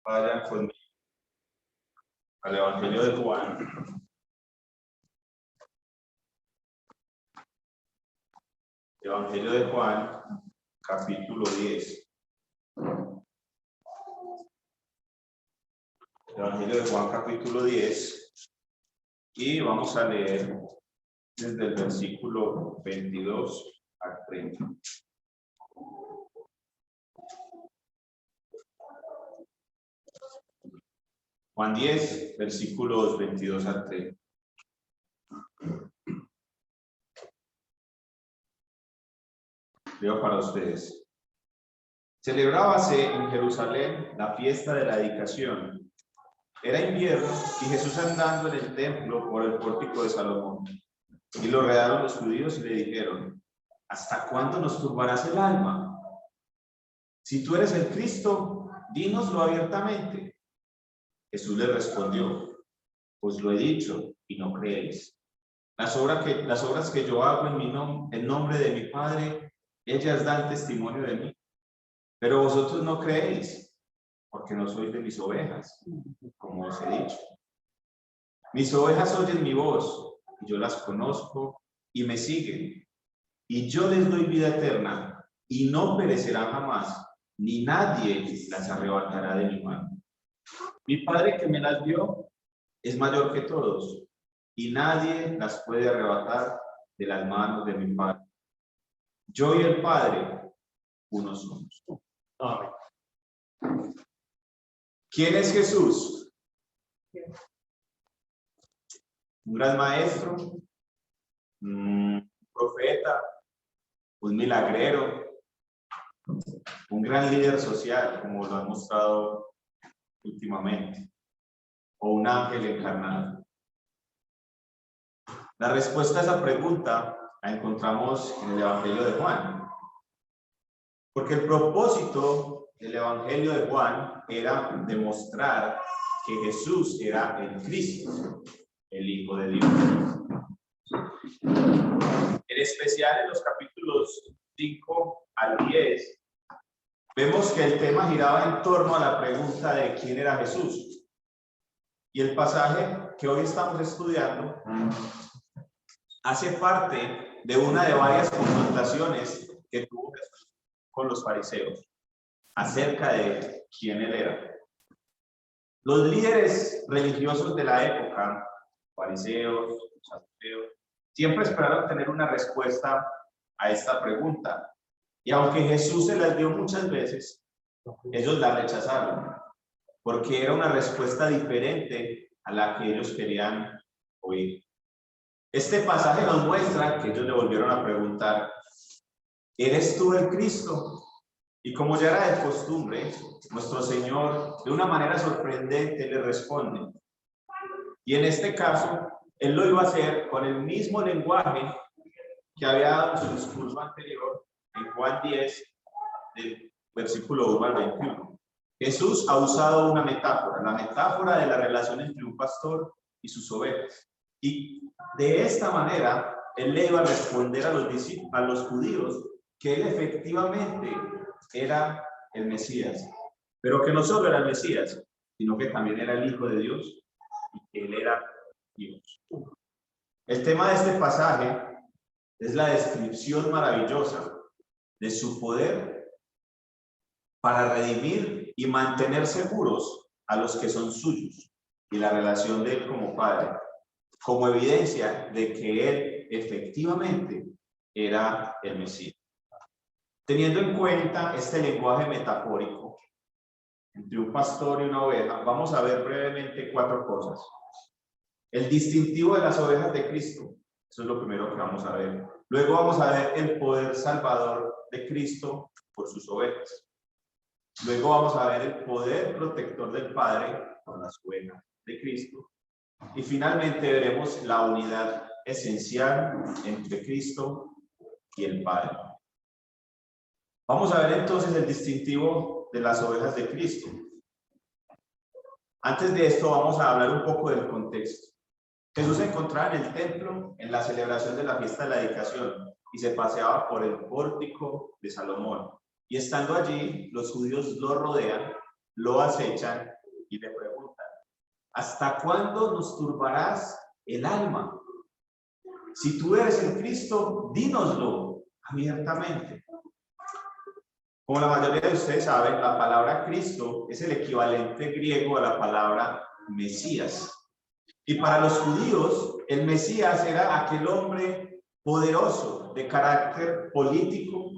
Vayan conmigo al Evangelio de Juan. Evangelio de Juan, capítulo 10. Evangelio de Juan, capítulo 10. Y vamos a leer desde el versículo 22 al 30. Juan 10, versículos 22 al 30. Leo para ustedes. Celebrábase en Jerusalén la fiesta de la dedicación. Era invierno y Jesús andando en el templo por el pórtico de Salomón. Y lo rodearon los judíos y le dijeron: ¿hasta cuándo nos turbarás el alma? Si tú eres el Cristo, dínoslo abiertamente. Jesús le respondió: os lo he dicho y no creéis. Las obras que yo hago en nombre de mi Padre, ellas dan testimonio de mí. Pero vosotros no creéis, porque no sois de mis ovejas, como os he dicho. Mis ovejas oyen mi voz, y yo las conozco y me siguen. Y yo les doy vida eterna, y no perecerán jamás, ni nadie las arrebatará de mi mano. Mi Padre que me las dio es mayor que todos, y nadie las puede arrebatar de las manos de mi Padre. Yo y el Padre, uno somos. Amén. ¿Quién es Jesús? Un gran maestro, un profeta, un milagrero, un gran líder social, como lo han mostrado últimamente, o un ángel encarnado. La respuesta a esa pregunta la encontramos en el Evangelio de Juan, porque el propósito del Evangelio de Juan era demostrar que Jesús era el Cristo, el Hijo de Dios. En especial en los capítulos 5 al 10, vemos que el tema giraba en torno a la pregunta de quién era Jesús. Y el pasaje que hoy estamos estudiando hace parte de una de varias confrontaciones que tuvo Jesús con los fariseos acerca de quién él era. Los líderes religiosos de la época, fariseos, saduceos, siempre esperaron tener una respuesta a esta pregunta. Y aunque Jesús se las dio muchas veces, ellos la rechazaron, porque era una respuesta diferente a la que ellos querían oír. Este pasaje nos muestra que ellos le volvieron a preguntar: ¿eres tú el Cristo? Y como ya era de costumbre, nuestro Señor, de una manera sorprendente, le responde. Y en este caso, Él lo iba a hacer con el mismo lenguaje que había dado en su discurso anterior, en Juan 10, del versículo 1 al 21. Jesús ha usado una metáfora, la metáfora de la relación entre un pastor y sus ovejas. Y de esta manera, Él le iba a responder a los judíos que Él efectivamente era el Mesías, pero que no solo era el Mesías, sino que también era el Hijo de Dios y que Él era Dios. El tema de este pasaje es la descripción maravillosa de su poder para redimir y mantener seguros a los que son suyos, y la relación de Él como Padre, como evidencia de que Él efectivamente era el Mesías. Teniendo en cuenta este lenguaje metafórico entre un pastor y una oveja, vamos a ver brevemente 4 cosas. El distintivo de las ovejas de Cristo, eso es lo primero que vamos a ver. Luego vamos a ver el poder salvador de Cristo por sus ovejas. Luego vamos a ver el poder protector del Padre por las ovejas de Cristo. Y finalmente veremos la unidad esencial entre Cristo y el Padre. Vamos a ver entonces el distintivo de las ovejas de Cristo. Antes de esto vamos a hablar un poco del contexto. Jesús se encontraba en el templo en la celebración de la fiesta de la dedicación y se paseaba por el pórtico de Salomón. Y estando allí, los judíos lo rodean lo acechan y le preguntan: ¿hasta cuándo nos turbarás el alma? Si tú eres el Cristo, dínoslo abiertamente. Como la mayoría de ustedes saben, la palabra Cristo es el equivalente griego a la palabra Mesías. Y para los judíos, el Mesías era aquel hombre poderoso, de carácter político,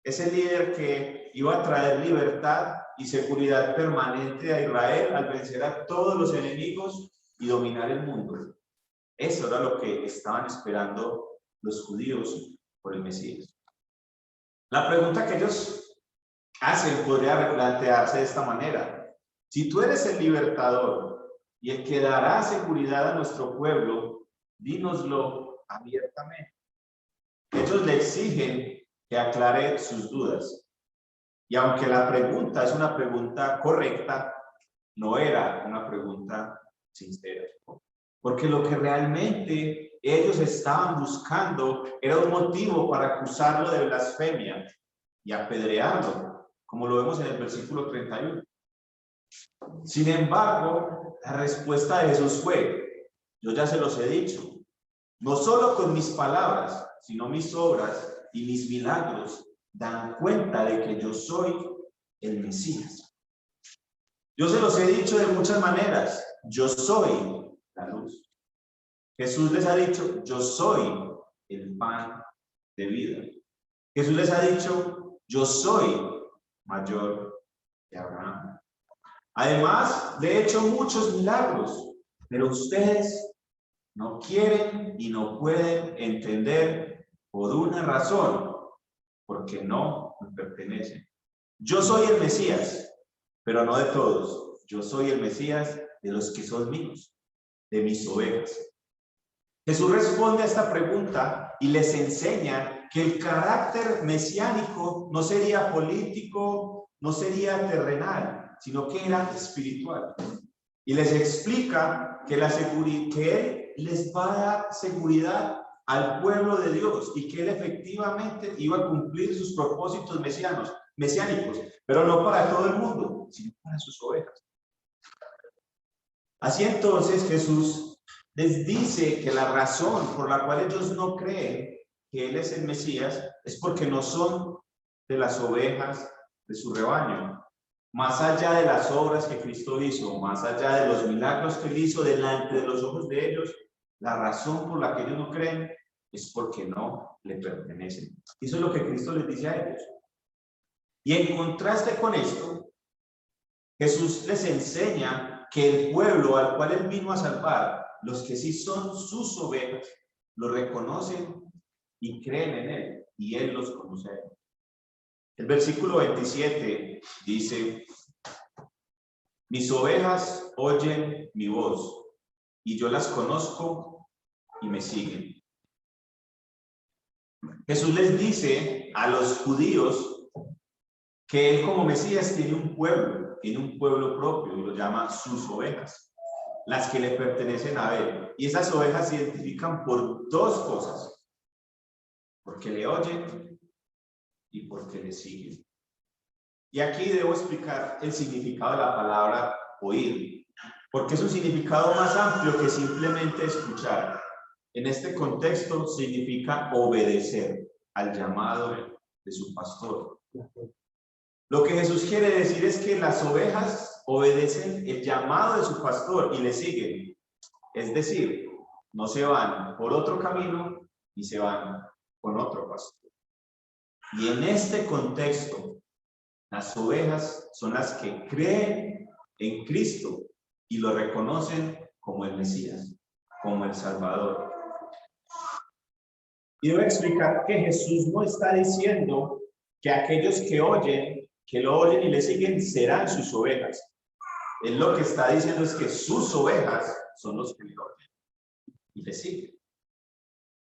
ese líder que iba a traer libertad y seguridad permanente a Israel al vencer a todos los enemigos y dominar el mundo. Eso era lo que estaban esperando los judíos por el Mesías. La pregunta que ellos hacen podría replantearse de esta manera: si tú eres el libertador y el que dará seguridad a nuestro pueblo, dínoslo abiertamente. Ellos le exigen que aclare sus dudas. Y aunque la pregunta es una pregunta correcta, no era una pregunta sincera. Porque lo que realmente ellos estaban buscando era un motivo para acusarlo de blasfemia y apedrearlo, como lo vemos en el versículo 31. Sin embargo, la respuesta de Jesús fue: yo ya se los he dicho, no solo con mis palabras, sino mis obras y mis milagros dan cuenta de que yo soy el Mesías. Yo se los he dicho de muchas maneras: yo soy la luz. Jesús les ha dicho: yo soy el pan de vida. Jesús les ha dicho: yo soy mayor que Abraham. Además, le he hecho muchos milagros, pero ustedes no quieren y no pueden entender por una razón: porque no me pertenecen. Yo soy el Mesías, pero no de todos. Yo soy el Mesías de los que son míos, de mis ovejas. Jesús responde a esta pregunta y les enseña que el carácter mesiánico no sería político, no sería terrenal, sino que era espiritual. Y les explica que Él les va a dar seguridad al pueblo de Dios y que Él efectivamente iba a cumplir sus propósitos mesiánicos, pero no para todo el mundo, sino para sus ovejas. Así entonces Jesús les dice que la razón por la cual ellos no creen que Él es el Mesías es porque no son de las ovejas de su rebaño. Más allá de las obras que Cristo hizo, más allá de los milagros que Él hizo delante de los ojos de ellos, la razón por la que ellos no creen es porque no le pertenecen. Eso es lo que Cristo les dice a ellos. Y en contraste con esto, Jesús les enseña que el pueblo al cual Él vino a salvar, los que sí son sus ovejas, lo reconocen y creen en Él, y Él los conoce a ellos. El versículo 27 dice: mis ovejas oyen mi voz, y yo las conozco y me siguen. Jesús les dice a los judíos que Él como Mesías tiene un pueblo propio, y lo llama sus ovejas, las que le pertenecen a Él. Y esas ovejas se identifican por dos cosas: porque le oyen y porque le siguen. Y aquí debo explicar el significado de la palabra oír, porque es un significado más amplio que simplemente escuchar. En este contexto significa obedecer al llamado de su pastor. Lo que Jesús quiere decir es que las ovejas obedecen el llamado de su pastor y le siguen. Es decir, no se van por otro camino y se van con otro pastor. Y en este contexto, las ovejas son las que creen en Cristo y lo reconocen como el Mesías, como el Salvador. Y debo explicar que Jesús no está diciendo que aquellos que lo oyen y le siguen serán sus ovejas. Él lo que está diciendo es que sus ovejas son los que le oyen y le siguen.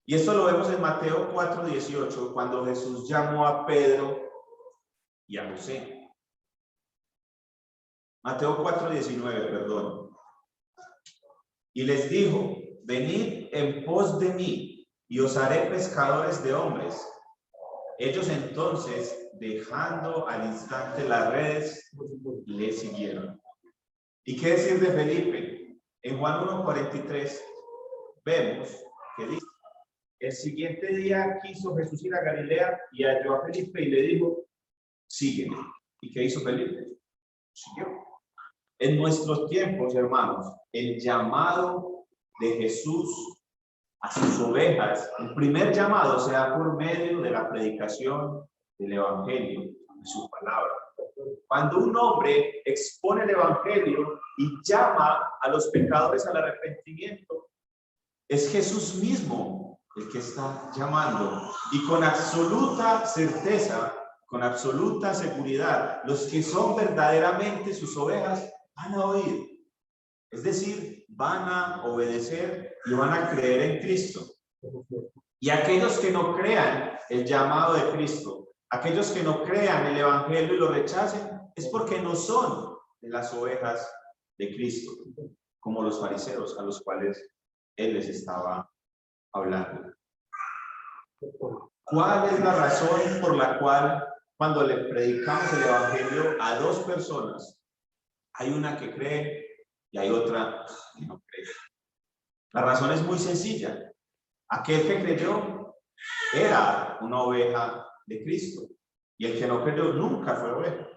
Y esto lo vemos en Mateo 4:18, cuando Jesús llamó a Pedro y a José. Mateo 4:19, perdón. Y les dijo: venid en pos de mí, y os haré pescadores de hombres. Ellos entonces dejando al instante las redes, le siguieron. ¿Y qué decir de Felipe? En Juan 1:43 vemos que dice: el siguiente día quiso Jesús ir a Galilea y halló a Felipe y le dijo: sígueme. ¿Y qué hizo Felipe? Siguió. En nuestros tiempos, hermanos, el llamado de Jesús a sus ovejas, el primer llamado se da por medio de la predicación del Evangelio, de su palabra. Cuando un hombre expone el Evangelio y llama a los pecadores al arrepentimiento, es Jesús mismo el que está llamando. Y con absoluta certeza, con absoluta seguridad, los que son verdaderamente sus ovejas van a oír. Es decir, van a obedecer y van a creer en Cristo. Y aquellos que no crean el llamado de Cristo, aquellos que no crean el Evangelio y lo rechacen, es porque no son de las ovejas de Cristo, como los fariseos a los cuales él les estaba hablando. ¿Cuál es la razón por la cual cuando le predicamos el Evangelio a dos personas, hay una que cree y hay otra que no cree? La razón es muy sencilla. Aquel que creyó era una oveja de Cristo y el que no creyó nunca fue oveja.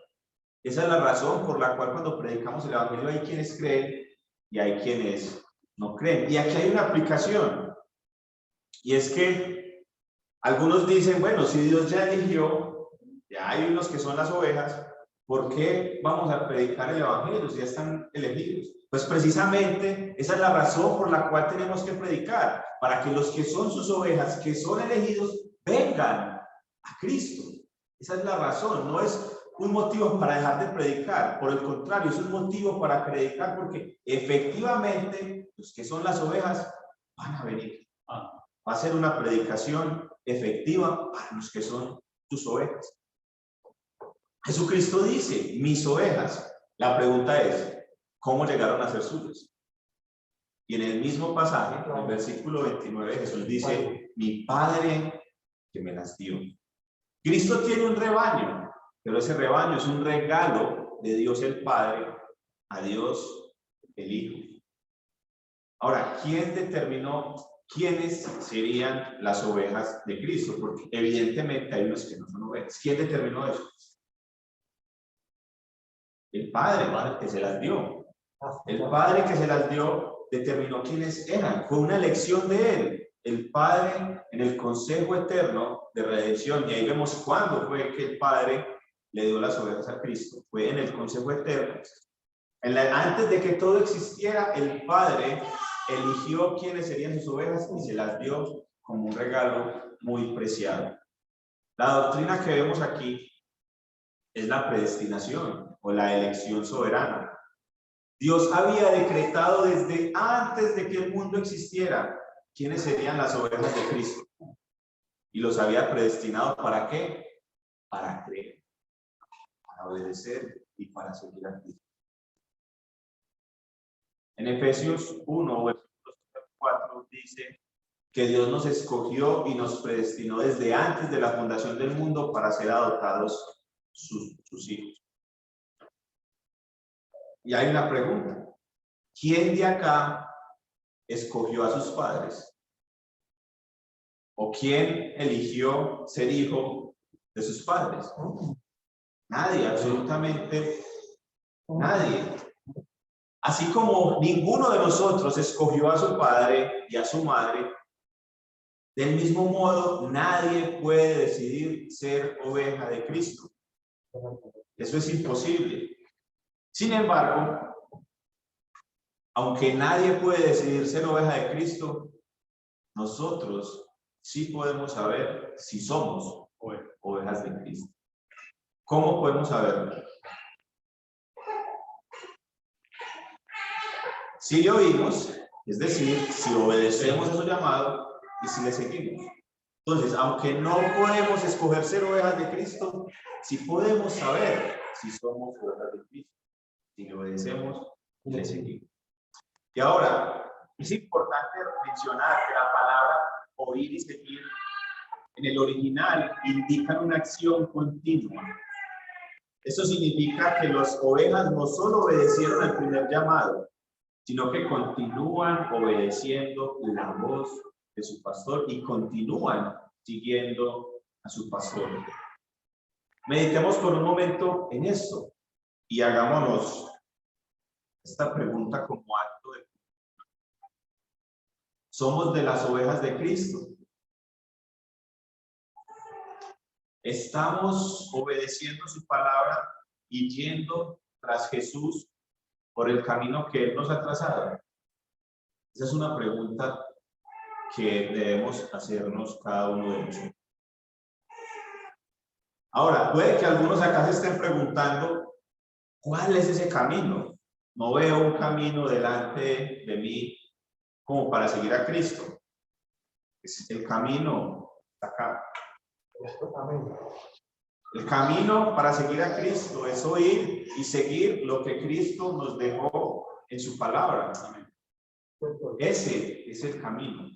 Esa es la razón por la cual cuando predicamos el Evangelio hay quienes creen y hay quienes no creen. Y aquí hay una aplicación, y es que algunos dicen: bueno, si Dios ya eligió, ya hay unos que son las ovejas, ¿por qué vamos a predicar el Evangelio si ya están elegidos? Pues precisamente esa es la razón por la cual tenemos que predicar, para que los que son sus ovejas, que son elegidos, vengan a Cristo. Esa es la razón, no es un motivo para dejar de predicar, por el contrario, es un motivo para predicar, porque efectivamente los que son las ovejas van a venir. Va a ser una predicación efectiva para los que son tus ovejas. Jesucristo dice: mis ovejas. La pregunta es: ¿cómo llegaron a ser suyas? Y en el mismo pasaje, en el versículo 29, Jesús dice: mi Padre que me las dio. Cristo tiene un rebaño, pero ese rebaño es un regalo de Dios el Padre a Dios el Hijo. Ahora, ¿quién determinó quiénes serían las ovejas de Cristo? Porque evidentemente hay unos que no son ovejas. ¿Quién determinó eso? El Padre que se las dio. El Padre que se las dio determinó quiénes eran. Fue una elección de Él. El Padre en el consejo eterno de redención. Y ahí vemos cuándo fue que el Padre le dio las ovejas a Cristo. Fue en el consejo eterno. Antes de que todo existiera, el Padre eligió quiénes serían sus ovejas y se las dio como un regalo muy preciado. La doctrina que vemos aquí es la predestinación o la elección soberana. Dios había decretado desde antes de que el mundo existiera quiénes serían las ovejas de Cristo. Y los había predestinado ¿para qué? Para creer, para obedecer y para seguir a Cristo. En Efesios 1, versículo 4 dice que Dios nos escogió y nos predestinó desde antes de la fundación del mundo para ser adoptados sus hijos. Y hay una pregunta: ¿quién de acá escogió a sus padres? ¿O quién eligió ser hijo de sus padres? Nadie, absolutamente nadie. Así como ninguno de nosotros escogió a su padre y a su madre, del mismo modo nadie puede decidir ser oveja de Cristo. Eso es imposible. Sin embargo, aunque nadie puede decidir ser oveja de Cristo, nosotros sí podemos saber si somos ovejas de Cristo. ¿Cómo podemos saberlo? Si le oímos, es decir, si obedecemos a su llamado y si le seguimos. Entonces, aunque no podemos escoger ser ovejas de Cristo, sí podemos saber si somos ovejas de Cristo, si le obedecemos y le seguimos. Y ahora, es importante mencionar que la palabra oír y seguir en el original indican una acción continua. Eso significa que las ovejas no solo obedecieron al primer llamado, sino que continúan obedeciendo la voz de su pastor y continúan siguiendo a su pastor. Meditemos por un momento en esto y hagámonos esta pregunta como acto de... ¿Somos de las ovejas de Cristo? ¿Estamos obedeciendo su palabra y yendo tras Jesús por el camino que Él nos ha trazado? Esa es una pregunta que debemos hacernos cada uno de nosotros. Ahora, puede que algunos acá se estén preguntando, ¿cuál es ese camino? No veo un camino delante de mí como para seguir a Cristo. El camino está acá. El camino para seguir a Cristo es oír y seguir lo que Cristo nos dejó en su palabra. Ese es el camino.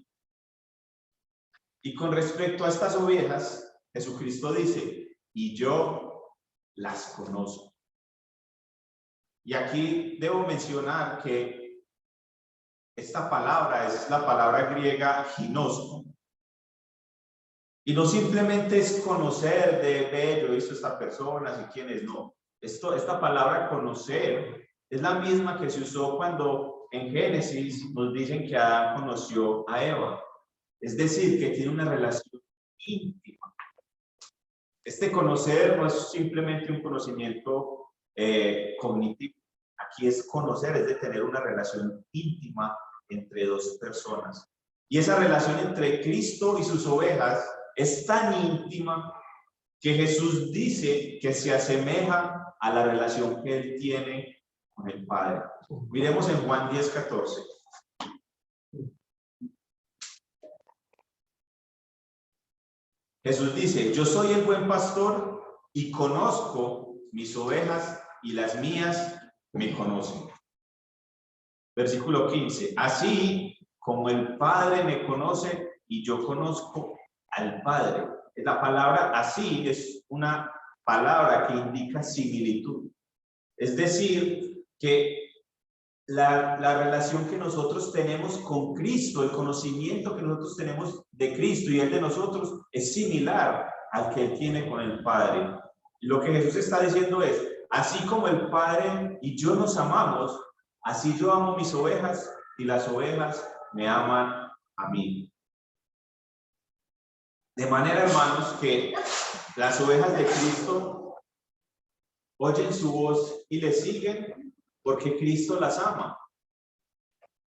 Y con respecto a estas ovejas, Jesucristo dice, y yo las conozco. Y aquí debo mencionar que esta palabra es la palabra griega ginosco. Y no simplemente es conocer de ver, yo he visto a esta persona, y quiénes no. Esta palabra conocer es la misma que se usó cuando en Génesis nos dicen que Adán conoció a Eva. Es decir, que tiene una relación íntima. Este conocer no es simplemente un conocimiento cognitivo. Aquí es conocer, es de tener una relación íntima entre dos personas. Y esa relación entre Cristo y sus ovejas es tan íntima que Jesús dice que se asemeja a la relación que Él tiene con el Padre. Miremos en Juan 10:14. Jesús dice, yo soy el buen pastor y conozco mis ovejas y las mías me conocen. Versículo 15, así como el Padre me conoce y yo conozco al Padre. La palabra así es una palabra que indica similitud. Es decir, que la relación que nosotros tenemos con Cristo, el conocimiento que nosotros tenemos de Cristo y Él de nosotros es similar al que Él tiene con el Padre. Y lo que Jesús está diciendo es, así como el Padre y yo nos amamos, así yo amo mis ovejas y las ovejas me aman a mí. De manera, hermanos, que las ovejas de Cristo oyen su voz y le siguen porque Cristo las ama.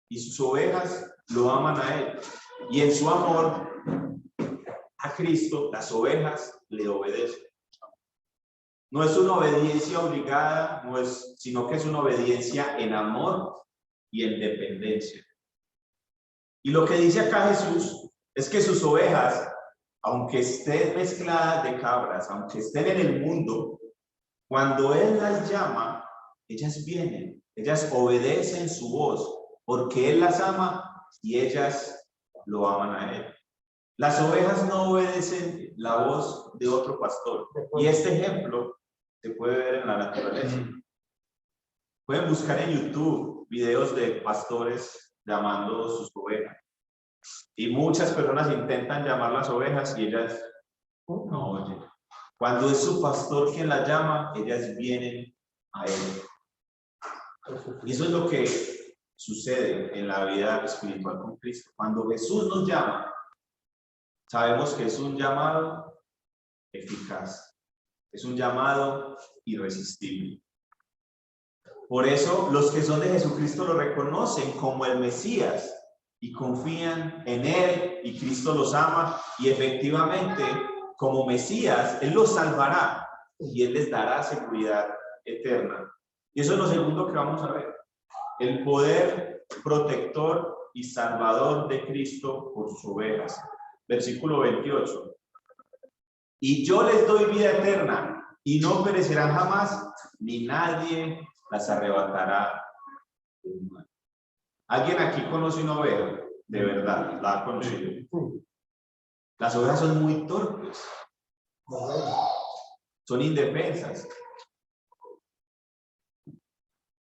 Y sus ovejas lo aman a Él. Y en su amor a Cristo, las ovejas le obedecen. No es una obediencia obligada, sino que es una obediencia en amor y en dependencia. Y lo que dice acá Jesús es que sus ovejas, aunque estén mezcladas de cabras, aunque estén en el mundo, cuando Él las llama, ellas vienen, ellas obedecen su voz, porque Él las ama y ellas lo aman a Él. Las ovejas no obedecen la voz de otro pastor. Y este ejemplo se puede ver en la naturaleza. Pueden buscar en YouTube videos de pastores llamando a sus ovejas. Y muchas personas intentan llamar las ovejas y ellas no oyen. Cuando es su pastor quien las llama, ellas vienen a Él. Y eso es lo que sucede en la vida espiritual con Cristo. Cuando Jesús nos llama, sabemos que es un llamado eficaz. Es un llamado irresistible. Por eso los que son de Jesucristo lo reconocen como el Mesías y confían en Él, y Cristo los ama, y efectivamente como Mesías Él los salvará y Él les dará seguridad eterna. Y eso es lo segundo que vamos a ver: el poder protector y salvador de Cristo por sus ovejas. Versículo 28. Y yo les doy vida eterna y no perecerán jamás, ni nadie las arrebatará. ¿Alguien aquí conoce una oveja? De verdad, la ha conocido. Las ovejas son muy torpes, son indefensas.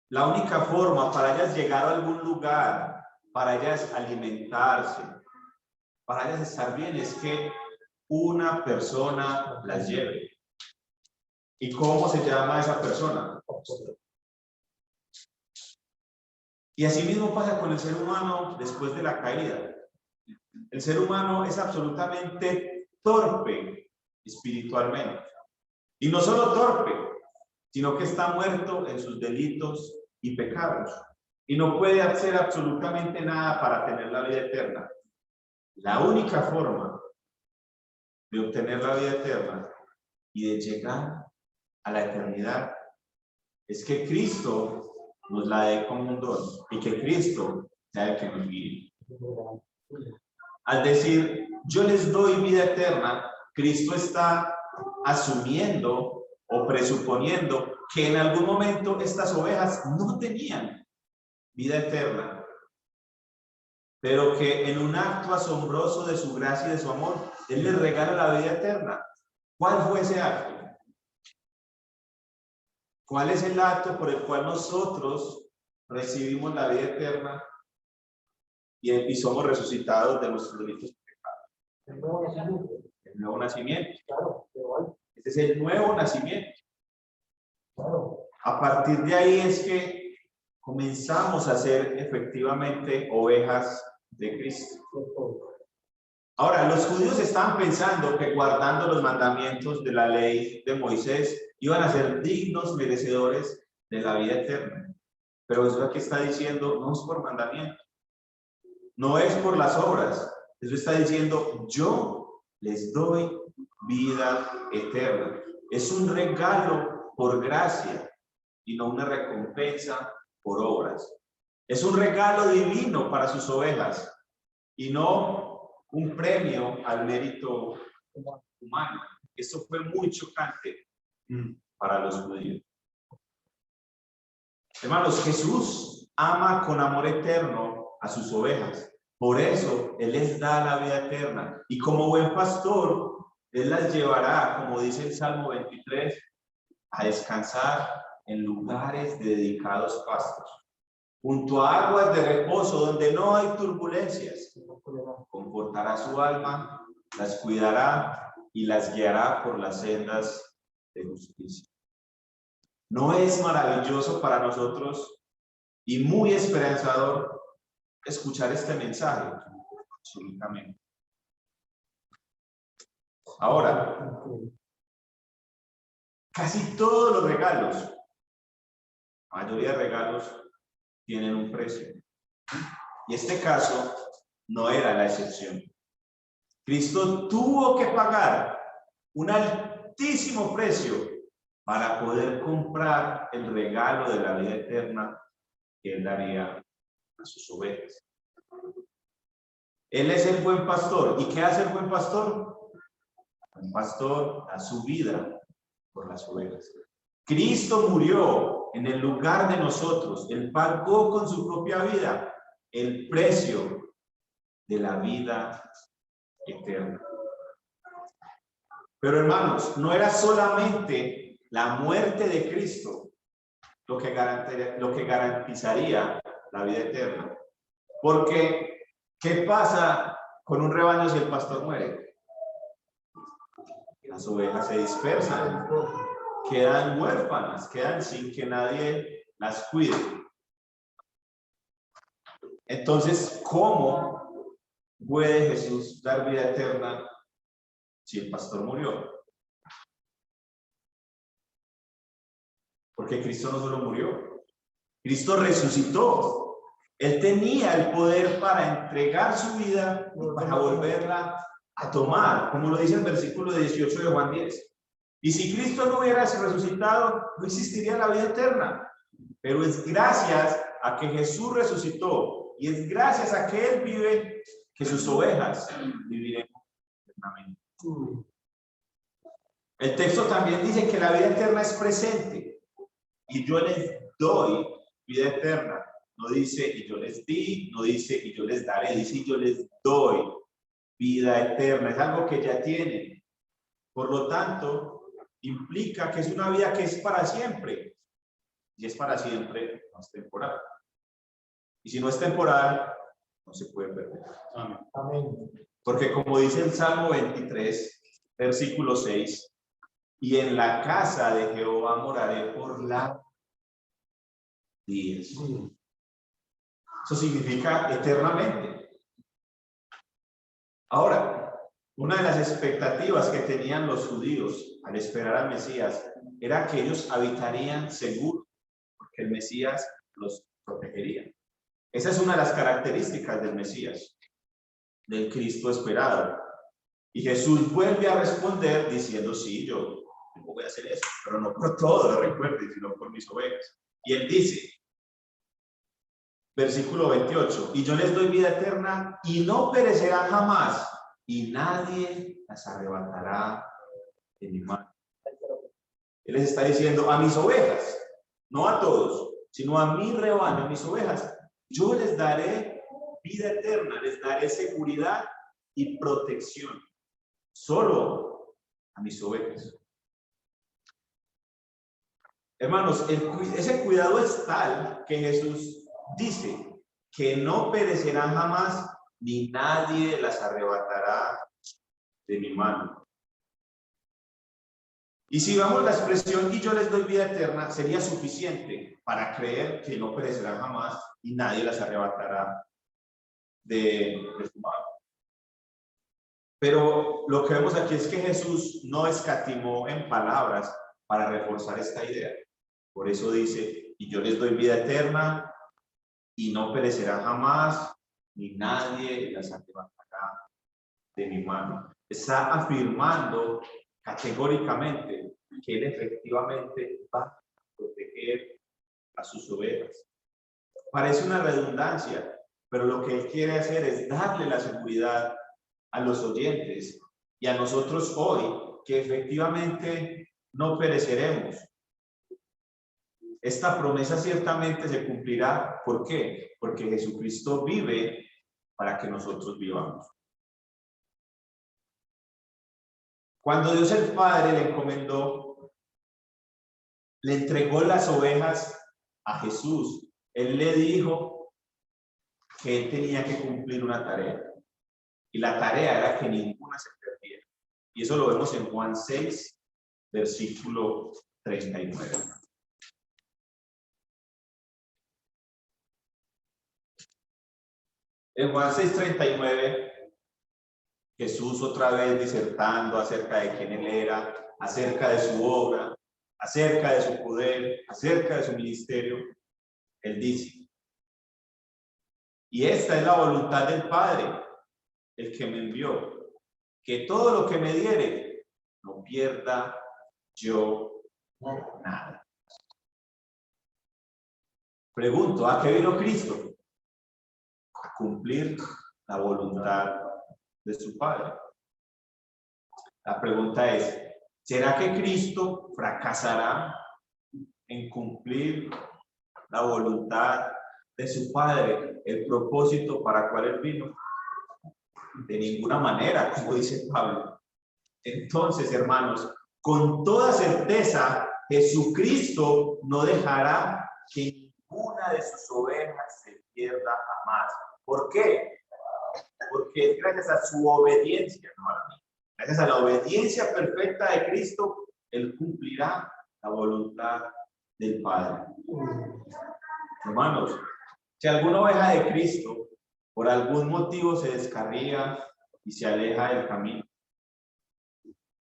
La única forma para ellas llegar a algún lugar, para ellas alimentarse, para ellas estar bien, es que una persona las lleve. ¿Y cómo se llama esa persona? Y así mismo pasa con el ser humano después de la caída. El ser humano es absolutamente torpe espiritualmente. Y no solo torpe, sino que está muerto en sus delitos y pecados. Y no puede hacer absolutamente nada para tener la vida eterna. La única forma de obtener la vida eterna y de llegar a la eternidad es que Cristo nos la dé como un don y que Cristo sea el que nos guíe. Al decir, yo les doy vida eterna, Cristo está asumiendo o presuponiendo que en algún momento estas ovejas no tenían vida eterna, pero que en un acto asombroso de su gracia y de su amor, Él les regala la vida eterna. ¿Cuál fue ese acto? ¿Cuál es el acto por el cual nosotros recibimos la vida eterna y somos resucitados de nuestros delitos y pecados? El nuevo nacimiento. El nuevo nacimiento. Claro, igual. Este es el nuevo nacimiento. Claro. A partir de ahí es que comenzamos a ser efectivamente ovejas de Cristo. Ahora, los judíos estaban pensando que guardando los mandamientos de la ley de Moisés iban a ser dignos merecedores de la vida eterna. Pero eso aquí está diciendo, no es por mandamiento, no es por las obras. Eso está diciendo, yo les doy vida eterna. Es un regalo por gracia y no una recompensa por obras. Es un regalo divino para sus ovejas y no un premio al mérito humano. Esto fue muy chocante para los judíos. Hermanos, Jesús ama con amor eterno a sus ovejas. Por eso Él les da la vida eterna. Y como buen pastor, Él las llevará, como dice el Salmo 23, a descansar en lugares de dedicados pastos, junto a aguas de reposo donde no hay turbulencias. Confortará su alma, las cuidará y las guiará por las sendas de justicia. ¿No es maravilloso para nosotros y muy esperanzador escuchar este mensaje? Absolutamente. Ahora, casi todos los regalos, la mayoría de regalos, tienen un precio. Y este caso no era la excepción. Cristo tuvo que pagar un altísimo precio para poder comprar el regalo de la vida eterna que Él daría a sus ovejas. Él es el buen pastor. ¿Y qué hace el buen pastor? El buen pastor da su vida por las ovejas. Cristo murió en el lugar de nosotros. Él pagó con su propia vida el precio de la vida eterna. Pero hermanos, no era solamente la muerte de Cristo lo que garantizaría la vida eterna. Porque, ¿qué pasa con un rebaño si el pastor muere? Las ovejas se dispersan, quedan huérfanas, quedan sin que nadie las cuide. Entonces, ¿cómo puede Jesús dar vida eterna si el pastor murió? Porque Cristo no solo murió, Cristo resucitó. Él tenía el poder para entregar su vida y para volverla a tomar, como lo dice el versículo 18 de Juan 10. Y si Cristo no hubiera resucitado, no existiría la vida eterna. Pero es gracias a que Jesús resucitó y es gracias a que Él vive que sus ovejas viviremos eternamente. El texto también dice que la vida eterna es presente y yo les doy vida eterna. No dice y yo les di, no dice y yo les daré, dice y yo les doy vida eterna, es algo que ya tienen. Por lo tanto, implica que es una vida que es para siempre. Y es para siempre, no es temporal. Y si no es temporal, no se puede perder. Amén. Amén. Porque como dice el Salmo 23, versículo 6, y en la casa de Jehová moraré por la días. Sí. Eso significa eternamente. Ahora, una de las expectativas que tenían los judíos al esperar al Mesías era que ellos habitarían seguros, porque el Mesías los protegería. Esa es una de las características del Mesías, del Cristo esperado. Y Jesús vuelve a responder diciendo, sí, yo voy a hacer eso, pero no por todo, recuerden, sino por mis ovejas. Y él dice, versículo 28, y yo les doy vida eterna y no perecerán jamás, y nadie las arrebatará de mi mano. Él les está diciendo a mis ovejas, no a todos, sino a mi rebaño, a mis ovejas, yo les daré vida eterna, les daré seguridad y protección, solo a mis ovejas. Hermanos, ese cuidado es tal que Jesús dice que no perecerán jamás, ni nadie las arrebatará de mi mano. Y si vamos la expresión y yo les doy vida eterna, sería suficiente para creer que no perecerán jamás y nadie las arrebatará de su mano. Pero lo que vemos aquí es que Jesús no escatimó en palabras para reforzar esta idea. Por eso dice, y yo les doy vida eterna y no perecerán jamás, ni nadie las arrebatará de mi mano. Está afirmando categóricamente que él efectivamente va a proteger a sus ovejas. Parece una redundancia, pero lo que él quiere hacer es darle la seguridad a los oyentes y a nosotros hoy que efectivamente no pereceremos. Esta promesa ciertamente se cumplirá. ¿Por qué? Porque Jesucristo vive para que nosotros vivamos. Cuando Dios el Padre le encomendó, le entregó las ovejas a Jesús, Él le dijo que él tenía que cumplir una tarea. Y la tarea era que ninguna se perdiera. Y eso lo vemos en Juan 6, versículo 39. En Juan 6:39, Jesús otra vez disertando acerca de quién él era, acerca de su obra, acerca de su poder, acerca de su ministerio, él dice, y esta es la voluntad del Padre, el que me envió, que todo lo que me diere, no pierda yo nada. Pregunto, ¿a qué vino Cristo? A cumplir la voluntad de su Padre. La pregunta es, ¿será que Cristo fracasará en cumplir la voluntad de su Padre, el propósito para cual él vino? De ninguna manera, como dice Pablo. Entonces, hermanos, con toda certeza, Jesucristo no dejará que ninguna de sus ovejas se pierda jamás. ¿Por qué? Porque es gracias a su obediencia, no a mí. Gracias a la obediencia perfecta de Cristo, Él cumplirá la voluntad del Padre. Hermanos, si alguna oveja de Cristo por algún motivo se descarría y se aleja del camino,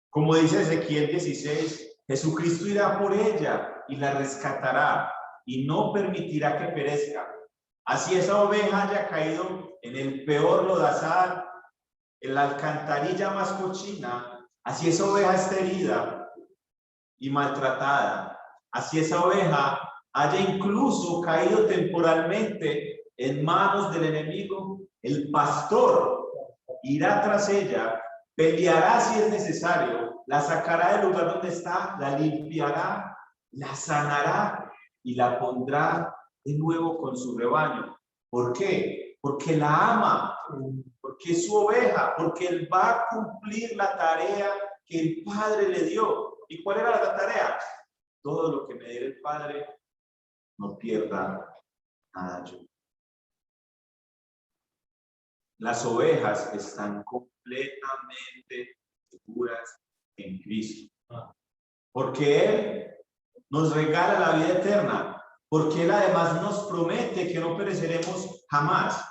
como dice Ezequiel 16, Jesucristo irá por ella y la rescatará y no permitirá que perezca. Así esa oveja haya caído en el peor lodazal, en la alcantarilla más cochina, así esa oveja esté herida y maltratada, así esa oveja haya incluso caído temporalmente en manos del enemigo, el pastor irá tras ella, peleará si es necesario, la sacará del lugar donde está, la limpiará, la sanará y la pondrá de nuevo con su rebaño. ¿Por qué? Porque la ama, porque es su oveja, porque él va a cumplir la tarea que el Padre le dio. ¿Y cuál era la tarea? Todo lo que me diera el Padre, no pierda nada yo. Las ovejas están completamente seguras en Cristo, porque Él nos regala la vida eterna, porque Él además nos promete que no pereceremos jamás,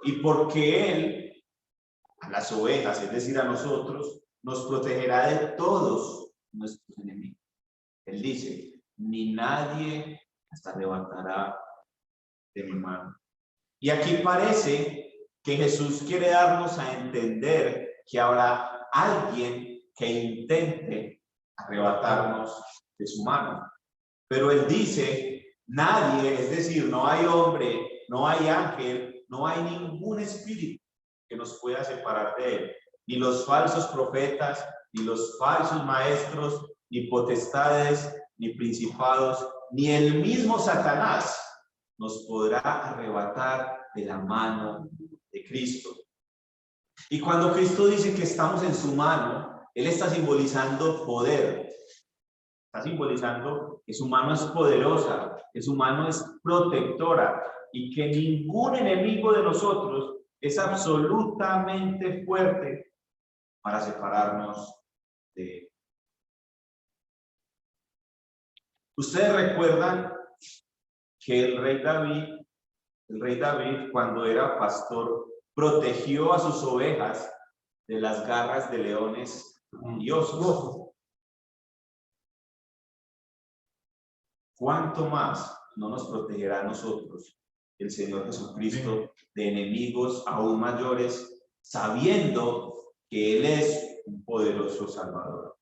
y porque Él, a las ovejas, es decir, a nosotros, nos protegerá de todos nuestros enemigos. Él dice, ni nadie hasta arrebatará de mi mano. Y aquí parece que Jesús quiere darnos a entender que habrá alguien que intente arrebatarnos de su mano. Pero él dice, nadie, es decir, no hay hombre, no hay ángel, no hay ningún espíritu que nos pueda separar de él. Ni los falsos profetas, ni los falsos maestros, ni potestades, ni principados, ni el mismo Satanás nos podrá arrebatar de la mano de Cristo. Y cuando Cristo dice que estamos en su mano, Él está simbolizando poder. Está simbolizando que su mano es poderosa, que su mano es protectora y que ningún enemigo de nosotros es absolutamente fuerte para separarnos de Él. Ustedes recuerdan que el rey David, cuando era pastor, protegió a sus ovejas de las garras de leones y osos. ¿Cuánto más no nos protegerá a nosotros el Señor Jesucristo de enemigos aún mayores, sabiendo que Él es un poderoso Salvador?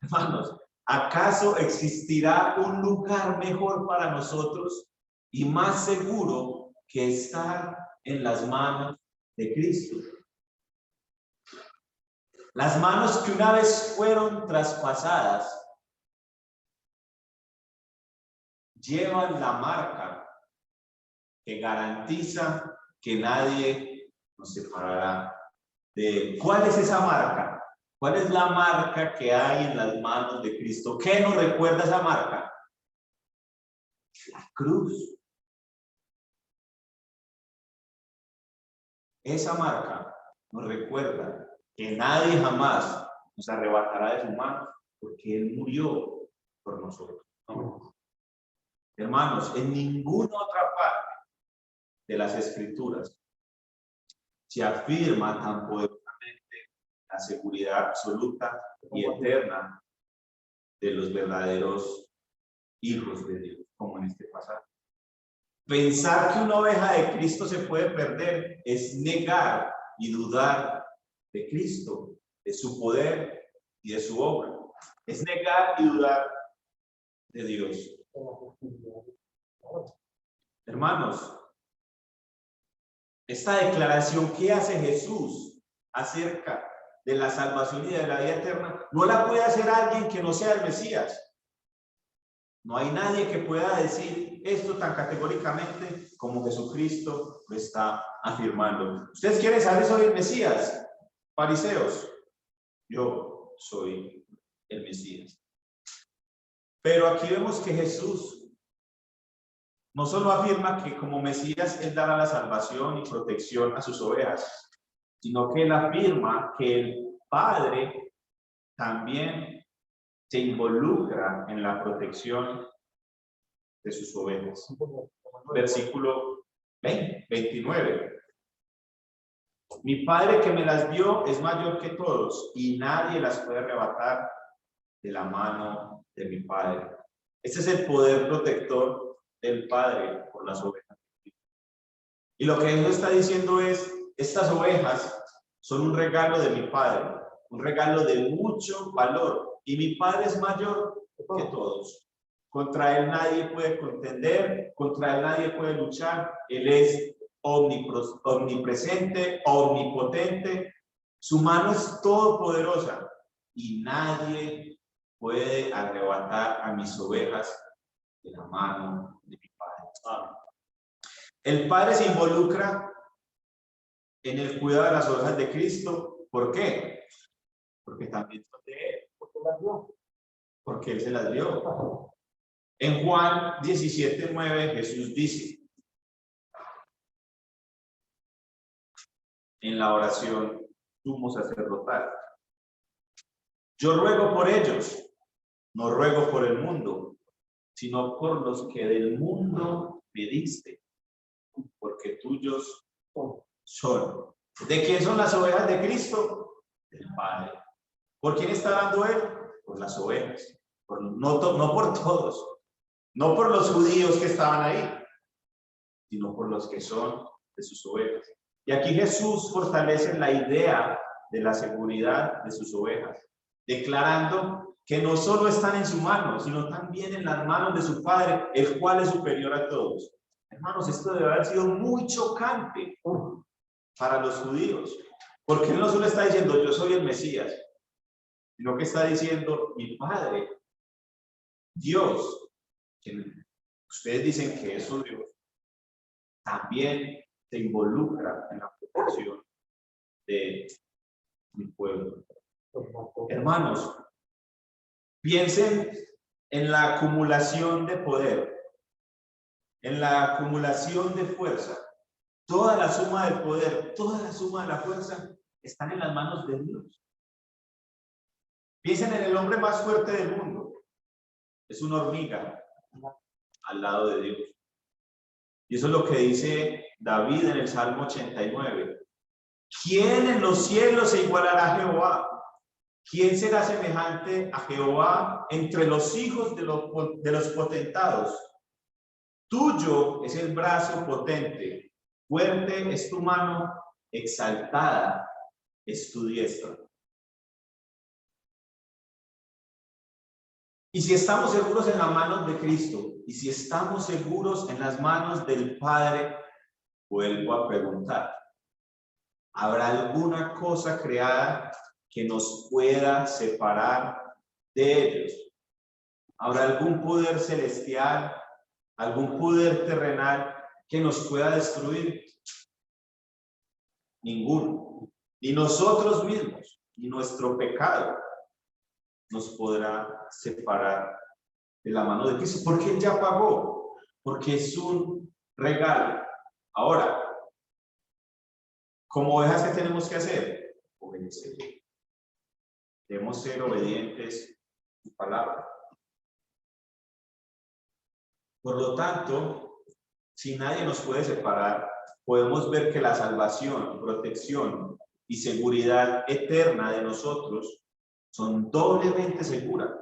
Hermanos, ¿acaso existirá un lugar mejor para nosotros y más seguro que estar en las manos de Cristo? Las manos que una vez fueron traspasadas llevan la marca que garantiza que nadie nos separará de Él. ¿Cuál es esa marca? ¿Cuál es la marca que hay en las manos de Cristo? ¿Qué nos recuerda esa marca? La cruz. Esa marca nos recuerda que nadie jamás nos arrebatará de su mano, porque Él murió por nosotros. Hermanos, en ninguna otra parte de las Escrituras se afirma tan poderosamente la seguridad absoluta y eterna de los verdaderos hijos de Dios, como en este pasaje. Pensar que una oveja de Cristo se puede perder es negar y dudar de Cristo, de su poder y de su obra. Es negar y dudar de Dios. Hermanos, esta declaración que hace Jesús acerca de la salvación y de la vida eterna, no la puede hacer alguien que no sea el Mesías. No hay nadie que pueda decir esto tan categóricamente como Jesucristo lo está afirmando. ¿Ustedes quieren saber sobre el Mesías? Fariseos, yo soy el Mesías. Pero aquí vemos que Jesús no solo afirma que como Mesías Él dará la salvación y protección a sus ovejas, sino que Él afirma que el Padre también se involucra en la protección de sus ovejas. Versículo 29. Mi Padre que me las dio es mayor que todos y nadie las puede arrebatar de la mano de mi Padre. Este es el poder protector del Padre por las ovejas. Y lo que Él nos está diciendo es, estas ovejas son un regalo de mi Padre, un regalo de mucho valor, y mi Padre es mayor que todos. Contra Él nadie puede contender, contra Él nadie puede luchar. Él es omnipresente, omnipotente. Su mano es todopoderosa y nadie puede arrebatar a mis ovejas de la mano de mi Padre. El Padre se involucra en el cuidado de las ovejas de Cristo. ¿Por qué? Porque también son de Él. Porque la dio. Porque Él se las dio. En Juan 17:9 Jesús dice, en la oración sumo sacerdotal, yo ruego por ellos, no ruego por el mundo, sino por los que del mundo me diste, porque tuyos son. ¿De quién son las ovejas de Cristo? Del Padre. ¿Por quién está dando Él? Por las ovejas. No por todos, no por los judíos que estaban ahí, sino por los que son de sus ovejas. Y aquí Jesús fortalece la idea de la seguridad de sus ovejas, declarando que no solo están en su mano, sino también en las manos de su Padre, el cual es superior a todos. Hermanos, esto debe haber sido muy chocante para los judíos, porque Él no solo está diciendo, yo soy el Mesías, sino que está diciendo, mi Padre, Dios, que ustedes dicen que es su Dios, también se involucra en la protección de mi pueblo. Hermanos, piensen en la acumulación de poder, en la acumulación de fuerza. Toda la suma del poder, toda la suma de la fuerza están en las manos de Dios. Piensen en el hombre más fuerte del mundo. Es una hormiga al lado de Dios. Y eso es lo que dice David en el Salmo 89. ¿Quién en los cielos se igualará a Jehová? ¿Quién será semejante a Jehová entre los hijos de los potentados? Tuyo es el brazo potente, fuerte es tu mano, exaltada es tu diestra. Y si estamos seguros en las manos de Cristo, y si estamos seguros en las manos del Padre, vuelvo a preguntar, ¿habrá alguna cosa creada que nos pueda separar de ellos? ¿Habrá algún poder celestial, algún poder terrenal que nos pueda destruir? Ninguno. Ni nosotros mismos, ni nuestro pecado nos podrá separar de la mano de Cristo, porque Él ya pagó, porque es un regalo. Ahora, como ovejas, ¿qué tenemos que hacer? Obedecer. Debemos ser obedientes a su palabra. Por lo tanto, si nadie nos puede separar, podemos ver que la salvación, protección y seguridad eterna de nosotros son doblemente seguras,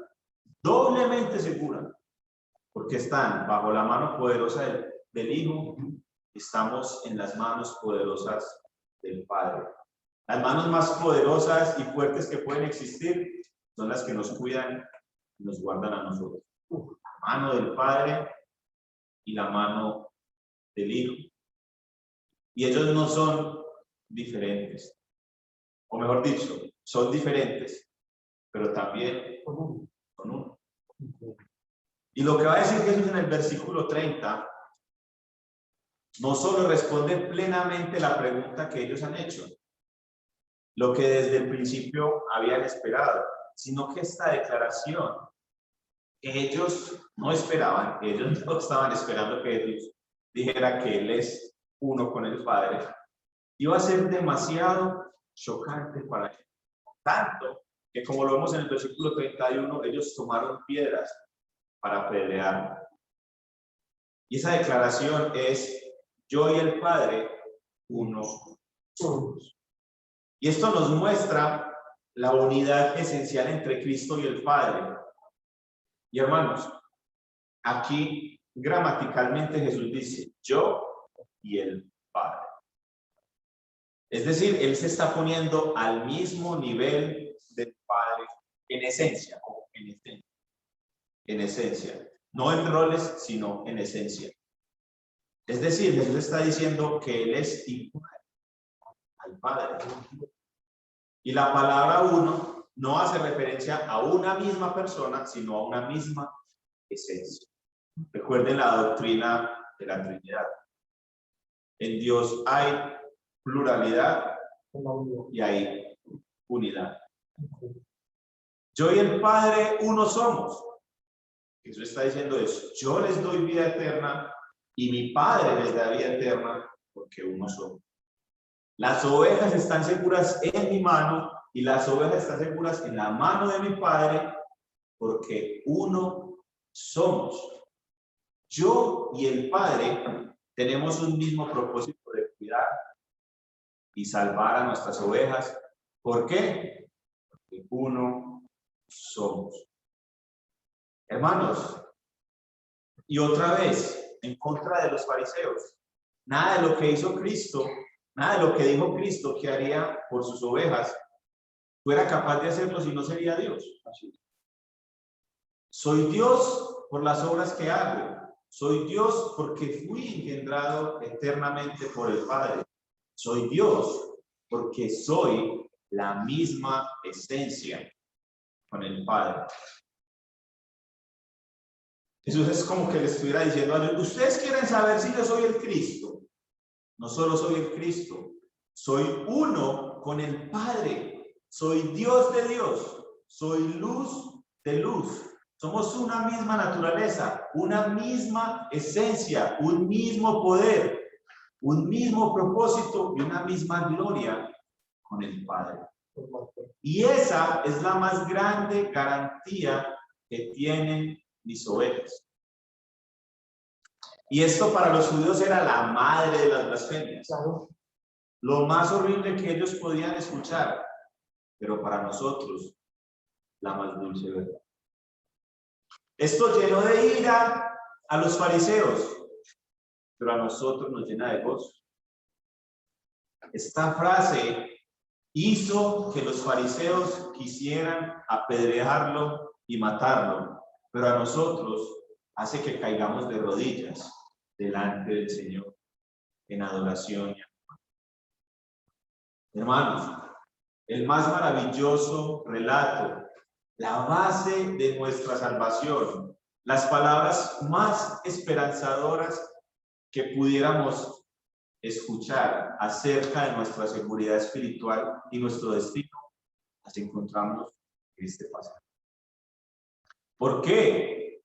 porque están bajo la mano poderosa del Hijo, estamos en las manos poderosas del Padre. Las manos más poderosas y fuertes que pueden existir son las que nos cuidan y nos guardan a nosotros. La mano del Padre y la mano del Hijo. Y ellos no son diferentes, o mejor dicho, son diferentes, pero también son uno. Y lo que va a decir Jesús en el versículo 30 no solo responde plenamente la pregunta que ellos han hecho, lo que desde el principio habían esperado, sino que esta declaración que ellos no esperaban, ellos no estaban esperando que Jesús dijera que Él es uno con el Padre, iba a ser demasiado chocante para ellos. Tanto que, como lo vemos en el versículo 31, ellos tomaron piedras para pelear. Y esa declaración es: yo y el Padre, uno somos. Y esto nos muestra la unidad esencial entre Cristo y el Padre. Y hermanos, aquí gramaticalmente Jesús dice: yo y el Padre. Es decir, Él se está poniendo al mismo nivel del Padre en esencia, en esencia, no en roles, sino en esencia. Es decir, Jesús está diciendo que Él es igual al Padre. Y la palabra uno no hace referencia a una misma persona, sino a una misma esencia. Recuerden la doctrina de la Trinidad. En Dios hay pluralidad En la unidad. y hay unidad. Sí. Yo y el Padre uno somos. Jesús está diciendo eso. Yo les doy vida eterna y mi Padre les da vida eterna porque uno somos. Las ovejas están seguras en mi mano y las ovejas están seguras en la mano de mi Padre porque uno somos. Yo y el Padre tenemos un mismo propósito de cuidar y salvar a nuestras ovejas. ¿Por qué? Porque uno somos. Hermanos, y otra vez, en contra de los fariseos, nada de lo que hizo Cristo, nada de lo que dijo Cristo que haría por sus ovejas, fuera capaz de hacerlo si no sería Dios. Soy Dios por las obras que hago. Soy Dios porque fui engendrado eternamente por el Padre. Soy Dios porque soy la misma esencia con el Padre. Jesús es como que le estuviera diciendo a ellos, ustedes quieren saber si yo soy el Cristo. No solo soy el Cristo, soy uno con el Padre. Soy Dios de Dios, soy luz de luz. Somos una misma naturaleza, una misma esencia, un mismo poder, un mismo propósito y una misma gloria con el Padre. Y esa es la más grande garantía que tienen mis ovejas. Y esto para los judíos era la madre de las blasfemias. Claro. Lo más horrible que ellos podían escuchar, pero para nosotros, la más dulce verdad. Esto llenó de ira a los fariseos, pero a nosotros nos llena de gozo. Esta frase hizo que los fariseos quisieran apedrearlo y matarlo, pero a nosotros hace que caigamos de rodillas delante del Señor en adoración y amor. Hermanos, el más maravilloso relato, la base de nuestra salvación, las palabras más esperanzadoras que pudiéramos escuchar acerca de nuestra seguridad espiritual y nuestro destino, las encontramos en este pasaje. ¿Por qué?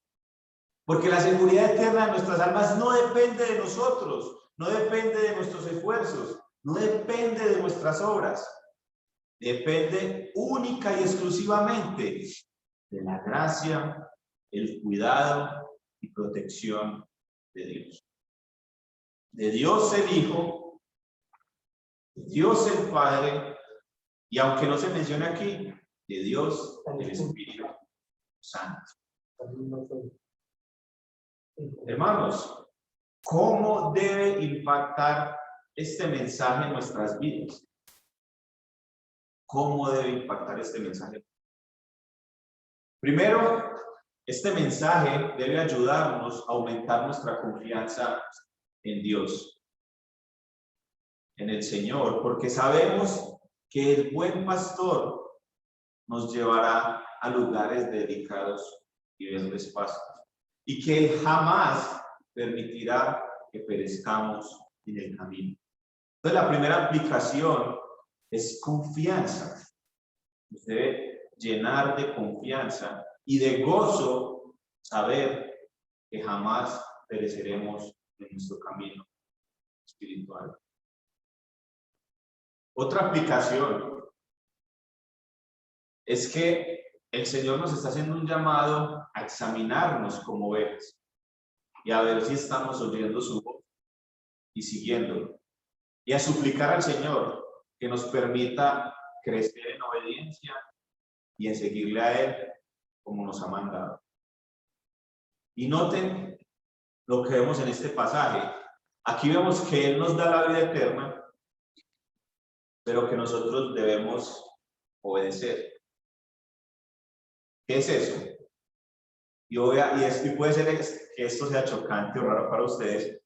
Porque la seguridad eterna de nuestras almas no depende de nosotros, no depende de nuestros esfuerzos, no depende de nuestras obras. Depende única y exclusivamente de la gracia, el cuidado y protección de Dios. De Dios el Hijo, de Dios el Padre, y aunque no se mencione aquí, de Dios el Espíritu Santo. Hermanos, ¿cómo debe impactar este mensaje en nuestras vidas? ¿Cómo debe impactar este mensaje? Primero, este mensaje debe ayudarnos a aumentar nuestra confianza en Dios, en el Señor, porque sabemos que el buen pastor nos llevará a lugares dedicados y verdes pastos, y que Él jamás permitirá que perezcamos en el camino. Entonces, la primera aplicación es confianza. Nos debe llenar de confianza y de gozo saber que jamás pereceremos en nuestro camino espiritual. Otra aplicación es que el Señor nos está haciendo un llamado a examinarnos como ovejas y a ver si estamos oyendo su voz y siguiéndolo, y a suplicar al Señor que nos permita crecer en obediencia y en seguirle a Él como nos ha mandado. Y noten lo que vemos en este pasaje. Aquí vemos que Él nos da la vida eterna, pero que nosotros debemos obedecer. ¿Qué es eso? Y puede ser que esto sea chocante o raro para ustedes,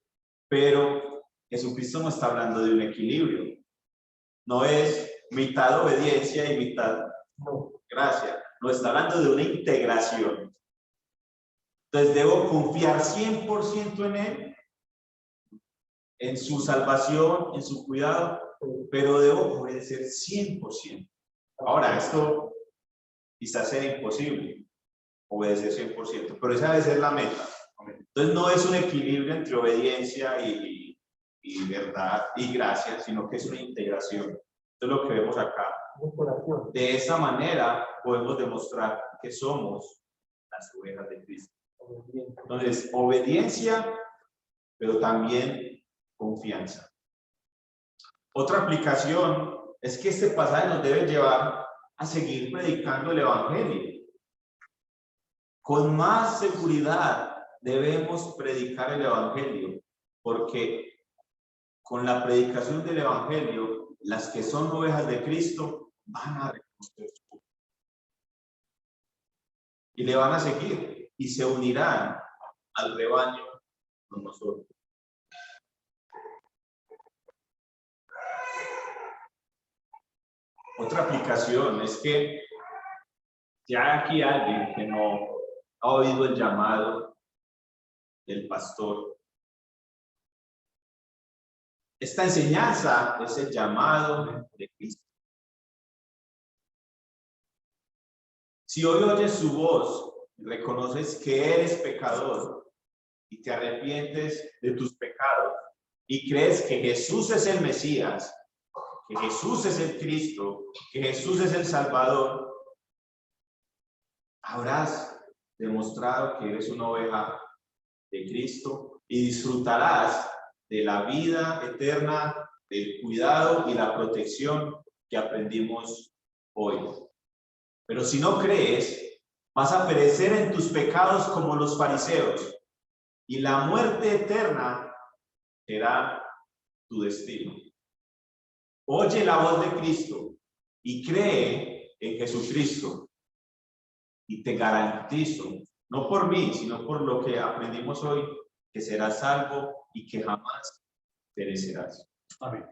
pero Jesucristo no está hablando de un equilibrio. No es mitad obediencia y mitad gracia. No está hablando de una integración. Entonces debo confiar 100% en Él, en su salvación, en su cuidado, pero debo obedecer 100%. Ahora, esto quizás sea imposible, obedecer 100%, pero esa debe ser la meta. Entonces no es un equilibrio entre obediencia y verdad y gracia, sino que es una integración. Esto es lo que vemos acá. De esa manera podemos demostrar que somos las ovejas de Cristo. Entonces, obediencia, pero también confianza. Otra aplicación es que este pasaje nos debe llevar a seguir predicando el Evangelio. Con más seguridad debemos predicar el Evangelio, porque con la predicación del Evangelio, las que son ovejas de Cristo van a reconocer su voz. Y le van a seguir y se unirán al rebaño con nosotros. Otra aplicación es que ya aquí alguien que no ha oído el llamado del pastor. Esta enseñanza es el llamado de Cristo. Si hoy oyes su voz, reconoces que eres pecador y te arrepientes de tus pecados y crees que Jesús es el Mesías, que Jesús es el Cristo, que Jesús es el Salvador, habrás demostrado que eres una oveja de Cristo y disfrutarás de la vida eterna, del cuidado y la protección que aprendimos hoy. Pero si no crees, vas a perecer en tus pecados como los fariseos, y la muerte eterna será tu destino. Oye la voz de Cristo y cree en Jesucristo, y te garantizo, no por mí, sino por lo que aprendimos hoy, que serás salvo y que jamás perecerás. Amén.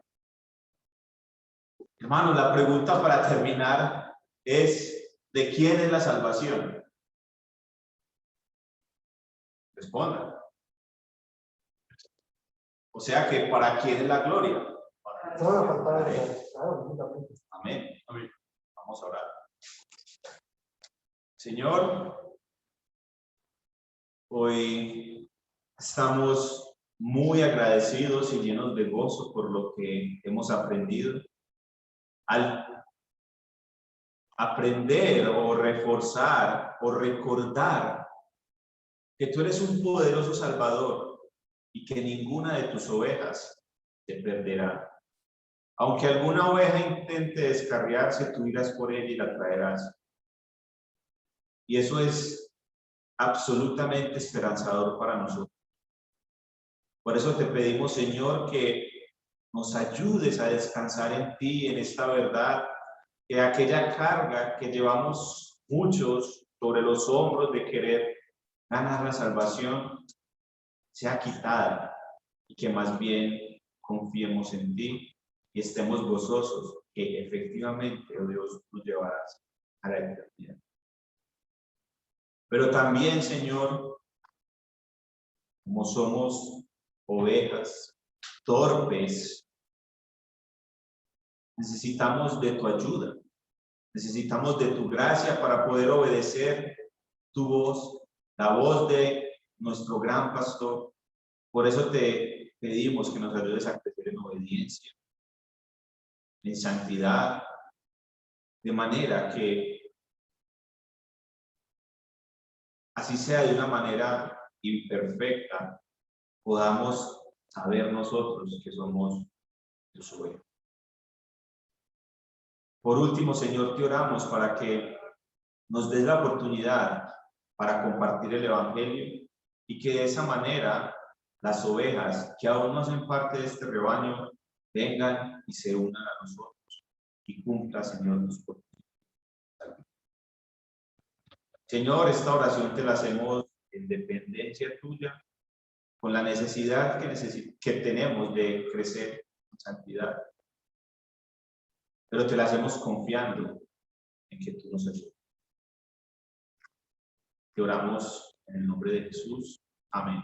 Hermanos, la pregunta para terminar es: ¿de quién es la salvación? Respondan. O sea que ¿para quién es la gloria? Amén. Amén. Vamos a orar. Señor, hoy estamos muy agradecidos y llenos de gozo por lo que hemos aprendido. Al aprender o reforzar o recordar que tú eres un poderoso Salvador y que ninguna de tus ovejas te perderá. Aunque alguna oveja intente descarriarse, tú irás por ella y la traerás. Y eso es absolutamente esperanzador para nosotros. Por eso te pedimos, Señor, que nos ayudes a descansar en ti, en esta verdad, que aquella carga que llevamos muchos sobre los hombros de querer ganar la salvación sea quitada y que más bien confiemos en ti y estemos gozosos que efectivamente, oh Dios, nos llevarás a la eternidad. Pero también, Señor, como somos ovejas torpes, necesitamos de tu ayuda, necesitamos de tu gracia para poder obedecer tu voz, la voz de nuestro gran pastor. Por eso te pedimos que nos ayudes a crecer en obediencia, en santidad, de manera que así sea de una manera imperfecta, podamos saber nosotros que somos tus ovejas. Por último, Señor, te oramos para que nos des la oportunidad para compartir el Evangelio y que de esa manera las ovejas que aún no hacen parte de este rebaño vengan y se unan a nosotros y cumpla, Señor, tus propósitos. Señor, esta oración te la hacemos en dependencia tuya, con la necesidad que tenemos de crecer en santidad. Pero te la hacemos confiando en que tú nos ayudas. Te oramos en el nombre de Jesús. Amén.